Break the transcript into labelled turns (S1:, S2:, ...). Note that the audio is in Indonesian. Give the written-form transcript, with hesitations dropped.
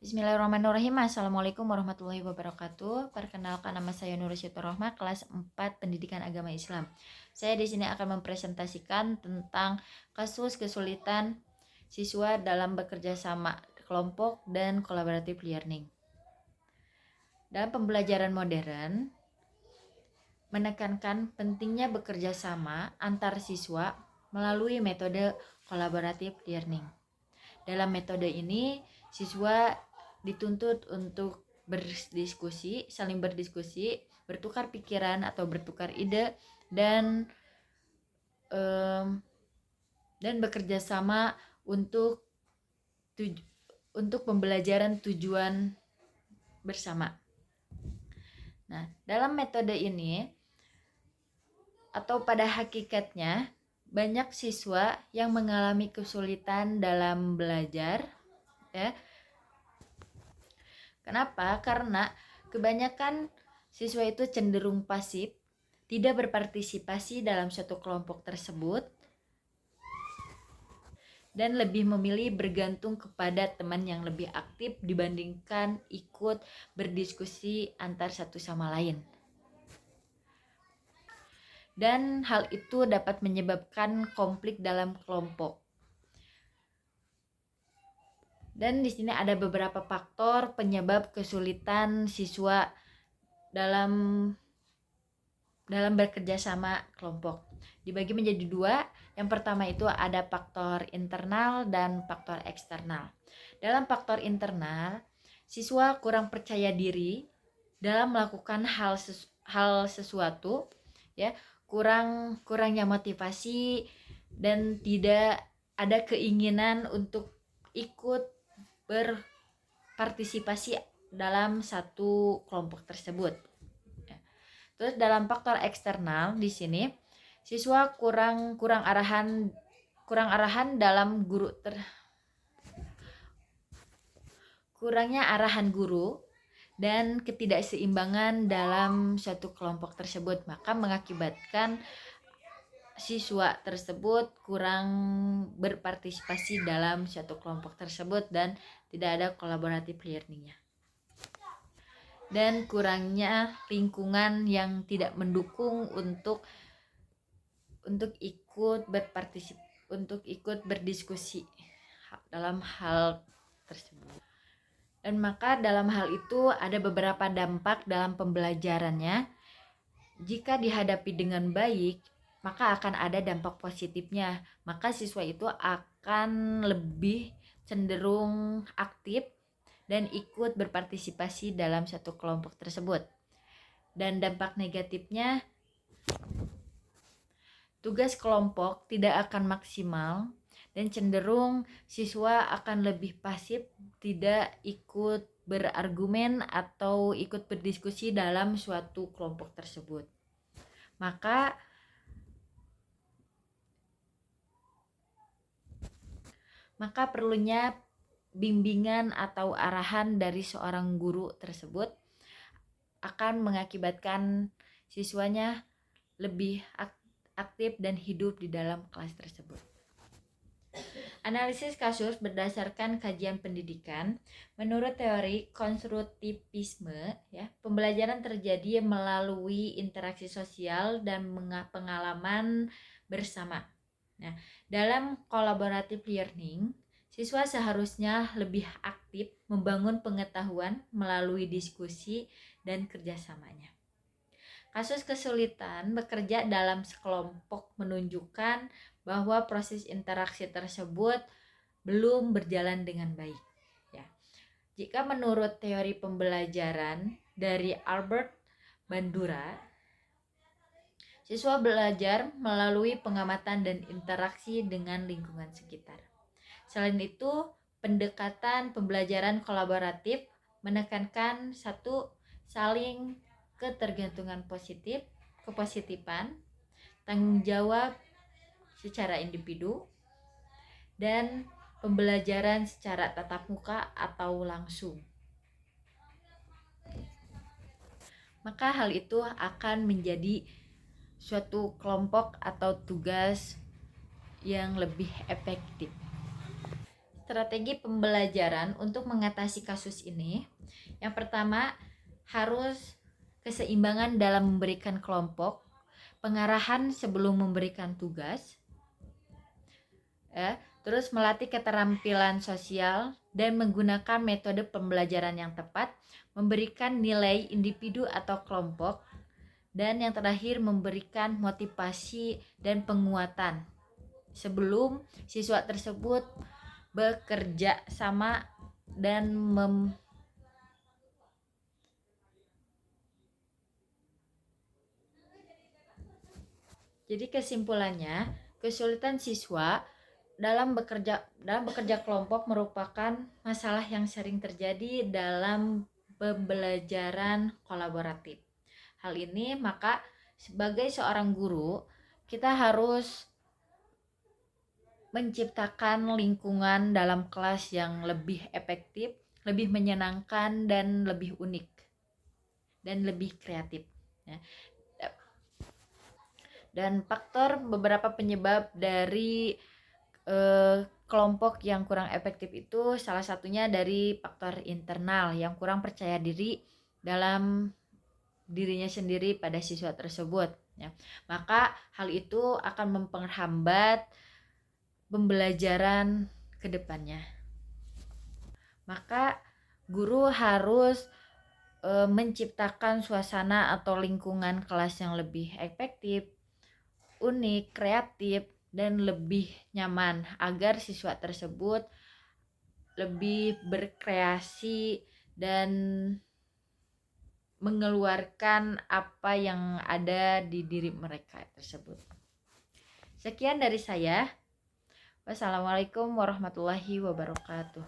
S1: Bismillahirrahmanirrahim. Assalamualaikum warahmatullahi wabarakatuh. Perkenalkan, nama saya Nur Rahma, kelas 4 Pendidikan Agama Islam. Saya di sini akan mempresentasikan tentang kasus kesulitan siswa dalam bekerja sama kelompok dan collaborative learning. Dalam pembelajaran modern, menekankan pentingnya bekerja sama antar siswa melalui metode collaborative learning. Dalam metode ini, siswa dituntut untuk saling berdiskusi, bertukar pikiran atau bertukar ide, dan bekerja sama untuk pembelajaran tujuan bersama. Nah, dalam metode ini atau pada hakikatnya banyak siswa yang mengalami kesulitan dalam belajar, ya. Kenapa? Karena kebanyakan siswa itu cenderung pasif, tidak berpartisipasi dalam suatu kelompok tersebut, dan lebih memilih bergantung kepada teman yang lebih aktif dibandingkan ikut berdiskusi antar satu sama lain. Dan hal itu dapat menyebabkan konflik dalam kelompok. Dan di sini ada beberapa faktor penyebab kesulitan siswa dalam bekerja sama kelompok. Dibagi menjadi dua. Yang pertama itu ada faktor internal dan faktor eksternal. Dalam faktor internal, siswa kurang percaya diri dalam melakukan hal sesuatu, ya, kurangnya motivasi dan tidak ada keinginan untuk ikut berpartisipasi dalam satu kelompok tersebut. Terus dalam faktor eksternal di sini siswa kurang arahan dalam kurangnya arahan guru dan ketidakseimbangan dalam suatu kelompok tersebut, maka mengakibatkan siswa tersebut kurang berpartisipasi dalam suatu kelompok tersebut dan tidak ada collaborative learning-nya. Dan kurangnya lingkungan yang tidak mendukung untuk ikut berdiskusi dalam hal tersebut. Dan maka dalam hal itu ada beberapa dampak dalam pembelajarannya. Jika dihadapi dengan baik, maka akan ada dampak positifnya. Maka siswa itu akan lebih cenderung aktif dan ikut berpartisipasi dalam satu kelompok tersebut. Dan dampak negatifnya, tugas kelompok tidak akan maksimal dan cenderung siswa akan lebih pasif, tidak ikut berargumen atau ikut berdiskusi dalam suatu kelompok tersebut. Maka perlunya bimbingan atau arahan dari seorang guru tersebut akan mengakibatkan siswanya lebih aktif dan hidup di dalam kelas tersebut. Analisis kasus berdasarkan kajian pendidikan. Menurut teori konstruktivisme, ya, pembelajaran terjadi melalui interaksi sosial dan pengalaman bersama. Nah, dalam collaborative learning, siswa seharusnya lebih aktif membangun pengetahuan melalui diskusi dan kerjasamanya. Kasus kesulitan bekerja dalam sekelompok menunjukkan bahwa proses interaksi tersebut belum berjalan dengan baik. Ya. Jika menurut teori pembelajaran dari Albert Bandura, siswa belajar melalui pengamatan dan interaksi dengan lingkungan sekitar. Selain itu, pendekatan pembelajaran kolaboratif menekankan satu, saling ketergantungan positif, kepositifan, tanggung jawab secara individu, dan pembelajaran secara tatap muka atau langsung. Maka hal itu akan menjadi suatu kelompok atau tugas yang lebih efektif. strategi pembelajaran untuk mengatasi kasus ini. Yang pertama, harus keseimbangan dalam memberikan kelompok, pengarahan sebelum memberikan tugas, terus melatih keterampilan sosial dan menggunakan metode pembelajaran yang tepat, memberikan nilai individu atau kelompok, dan yang terakhir memberikan motivasi dan penguatan sebelum siswa tersebut bekerja sama dan Jadi kesimpulannya, kesulitan siswa dalam bekerja kelompok merupakan masalah yang sering terjadi dalam pembelajaran kolaboratif. Hal ini maka sebagai seorang guru, kita harus menciptakan lingkungan dalam kelas yang lebih efektif, lebih menyenangkan, dan lebih unik dan lebih kreatif. Dan faktor beberapa penyebab dari kelompok yang kurang efektif itu salah satunya dari faktor internal yang kurang percaya diri dalam dirinya sendiri pada siswa tersebut, ya. Maka hal itu akan memperhambat pembelajaran ke depannya. Maka guru harus menciptakan suasana atau lingkungan kelas yang lebih efektif, unik, kreatif, dan lebih nyaman agar siswa tersebut lebih berkreasi dan mengeluarkan apa yang ada di diri mereka tersebut. Sekian dari saya. Wassalamualaikum warahmatullahi wabarakatuh.